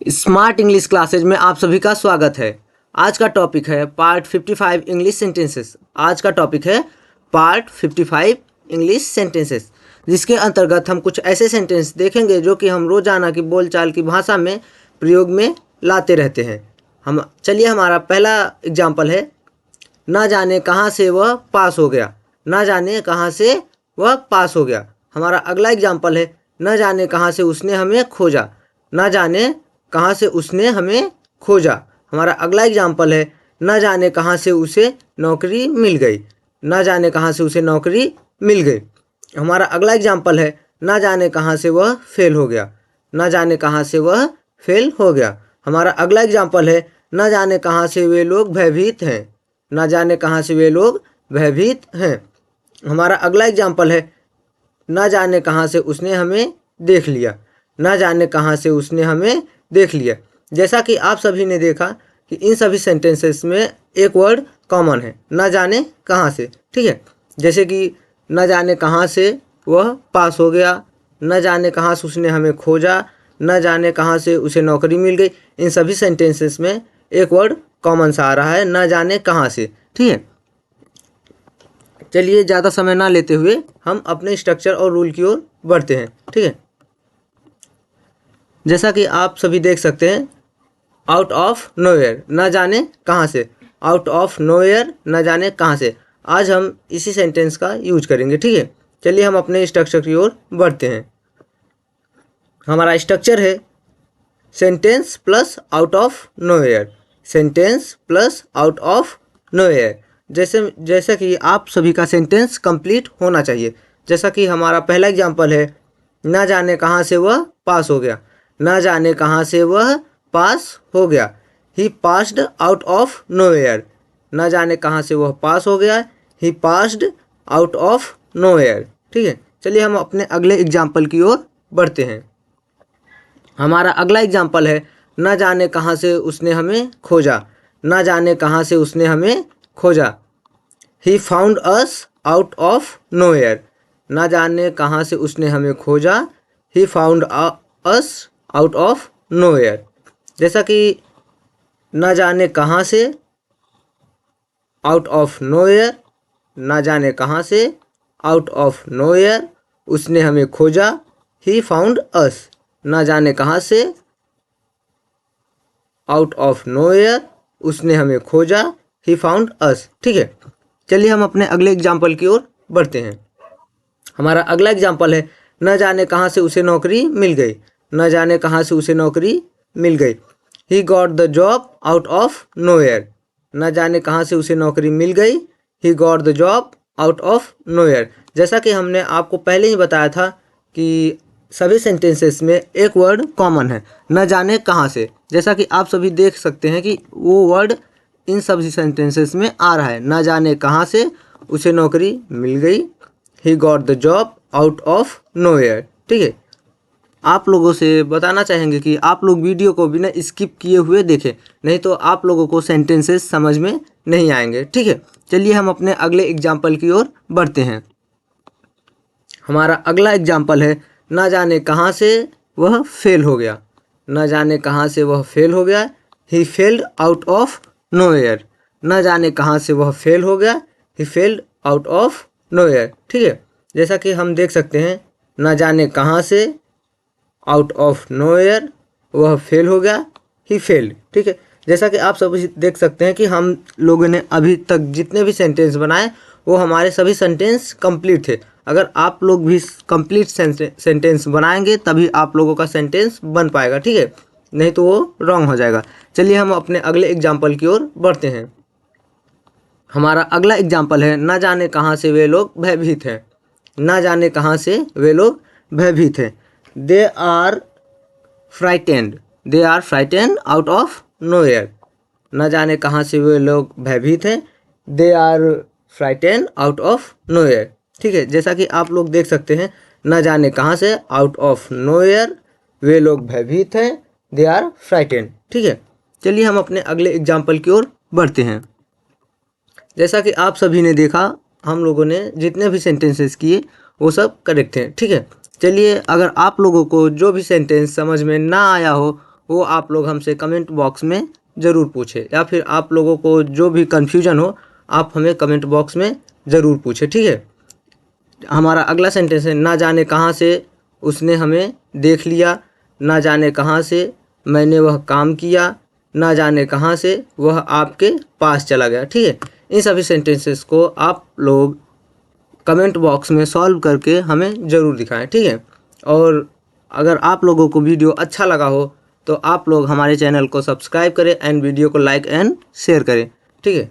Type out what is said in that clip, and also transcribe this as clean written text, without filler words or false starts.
Smart English classes में आप सभी का स्वागत है। आज का टॉपिक है पार्ट 55 इंग्लिश सेंटेंसेस। आज का टॉपिक है पार्ट 55 इंग्लिश सेंटेंसेस, जिसके अंतर्गत हम कुछ ऐसे सेंटेंस देखेंगे जो कि हम रोजाना की बोलचाल की भाषा में प्रयोग में लाते रहते हैं। हमारा पहला एग्जाम्पल है, ना जाने कहाँ से वह पास हो गया। ना जाने कहाँ से वह पास हो गया। हमारा अगला एग्जाम्पल है, न जाने कहाँ से उसने हमें खोजा। न जाने कहाँ से उसने हमें खोजा। हमारा अगला एग्जाम्पल है, न जाने कहाँ से उसे नौकरी मिल गई। न जाने कहाँ से उसे नौकरी मिल गई। हमारा अगला एग्जाम्पल है, न जाने कहाँ से वह फेल हो गया। न जाने कहाँ से वह फेल हो गया। हमारा अगला एग्जाम्पल है, न जाने कहाँ से वे लोग भयभीत हैं। न जाने कहाँ से वे लोग भयभीत हैं। हमारा अगला एग्जाम्पल है, न जाने कहाँ से उसने हमें देख लिया। न जाने कहाँ से उसने हमें देख लिया। जैसा कि आप सभी ने देखा कि इन सभी सेंटेंसेस में एक वर्ड कॉमन है, न जाने कहाँ से। ठीक है, जैसे कि न जाने कहाँ से वह पास हो गया, न जाने कहाँ से उसने हमें खोजा, न जाने कहाँ से उसे नौकरी मिल गई। इन सभी सेंटेंसेस में एक वर्ड कॉमन सा आ रहा है, न जाने कहाँ से। ठीक है, चलिए ज़्यादा समय ना लेते हुए हम अपने स्ट्रक्चर और रूल की ओर बढ़ते हैं। ठीक है, जैसा कि आप सभी देख सकते हैं, आउट ऑफ नोवेयर, न जाने कहाँ से। आउट ऑफ नोवेयर, न जाने कहाँ से। आज हम इसी सेंटेंस का यूज करेंगे। ठीक है, चलिए हम अपने स्ट्रक्चर की ओर बढ़ते हैं। हमारा स्ट्रक्चर है sentence plus out of nowhere. Sentence plus out of nowhere. जैसे कि आप सभी का सेंटेंस कंप्लीट होना चाहिए। जैसा कि हमारा पहला एग्जांपल है, ना जाने कहाँ से वह पास हो गया। ना जाने कहाँ से वह पास हो गया। ही पास्ड आउट ऑफ नोवेयर। ना जाने कहाँ से वह पास हो गया। ही पास्ड आउट ऑफ नोवेयर। ठीक है, चलिए हम अपने अगले एग्जाम्पल की ओर बढ़ते हैं। हमारा अगला एग्जाम्पल है, न जाने कहाँ से उसने हमें खोजा। न जाने कहाँ से उसने हमें खोजा। He found us out of nowhere. न जाने कहाँ से उसने हमें खोजा। He found us out of nowhere. जैसा कि न जाने कहाँ से आउट ऑफ नोवेयर। न जाने कहाँ से आउट ऑफ नोवेयर उसने हमें खोजा। ही फाउंड अस। न जाने कहाँ से आउट ऑफ नोवेयर उसने हमें खोजा। ही फाउंड अस। ठीक है, चलिए हम अपने अगले एग्जाम्पल की ओर बढ़ते हैं। हमारा अगला एग्जाम्पल है, न जाने कहाँ से उसे नौकरी मिल गई। न जाने कहाँ से उसे नौकरी मिल गई। He got the job out of nowhere. न जाने कहाँ से उसे नौकरी मिल गई। He got the job out of nowhere. जैसा कि हमने आपको पहले ही बताया था कि सभी सेंटेंसेस में एक वर्ड कॉमन है, न जाने कहाँ से। जैसा कि आप सभी देख सकते हैं कि वो वर्ड इन सभी सेंटेंसेस में आ रहा है। न जाने कहाँ से उसे नौकरी मिल गई। He got the job out of nowhere. ठीक है, आप लोगों से बताना चाहेंगे कि आप लोग वीडियो को बिना स्किप किए हुए देखें, नहीं तो आप लोगों को सेंटेंसेस समझ में नहीं आएंगे। ठीक है, चलिए हम अपने अगले एग्जाम्पल की ओर बढ़ते हैं। हमारा अगला एग्जाम्पल है, न जाने कहाँ से वह फेल हो गया। न जाने कहाँ से वह फेल हो गया। He failed out of nowhere. न जाने कहाँ से वह फेल हो गया। He failed out of nowhere. ठीक है, जैसा कि हम देख सकते हैं, न जाने कहाँ से आउट ऑफ नोवेयर वह फेल हो गया। He failed. ठीक है, जैसा कि आप सभी देख सकते हैं कि हम लोगों ने अभी तक जितने भी सेंटेंस बनाए वो हमारे सभी सेंटेंस कंप्लीट थे। अगर आप लोग भी कंप्लीट सेंटेंस बनाएंगे तभी आप लोगों का सेंटेंस बन पाएगा। ठीक है, नहीं तो वो रॉन्ग हो जाएगा। चलिए हम अपने अगले एग्जाम्पल की ओर बढ़ते हैं। हमारा अगला एग्जाम्पल है, न जाने कहाँ से वे लोग भयभीत हैं। न जाने कहाँ से वे लोग भयभीत हैं। They are frightened. They are frightened out of nowhere. न जाने कहाँ से वे लोग भयभीत हैं। They are frightened out of nowhere. ठीक है, जैसा कि आप लोग देख सकते हैं, न जाने कहाँ से आउट ऑफ नोवेयर वे लोग भयभीत हैं। They are frightened. ठीक है, चलिए हम अपने अगले एग्जाम्पल की ओर बढ़ते हैं। जैसा कि आप सभी ने देखा, हम लोगों ने जितने भी सेंटेंसेस किए वो सब करेक्ट हैं। ठीक है, चलिए अगर आप लोगों को जो भी सेंटेंस समझ में ना आया हो वो आप लोग हमसे कमेंट बॉक्स में ज़रूर पूछें, या फिर आप लोगों को जो भी कन्फ्यूजन हो आप हमें कमेंट बॉक्स में ज़रूर पूछें, ठीक है। हमारा अगला सेंटेंस है, ना जाने कहाँ से उसने हमें देख लिया, ना जाने कहाँ से मैंने वह काम किया, ना जाने कहाँ से वह आपके पास चला गया, ठीक है। इन सभी सेंटेंसेस को आप लोग कमेंट बॉक्स में सॉल्व करके हमें ज़रूर दिखाएं, ठीक है। और अगर आप लोगों को वीडियो अच्छा लगा हो तो आप लोग हमारे चैनल को सब्सक्राइब करें एंड वीडियो को लाइक एंड शेयर करें, ठीक है।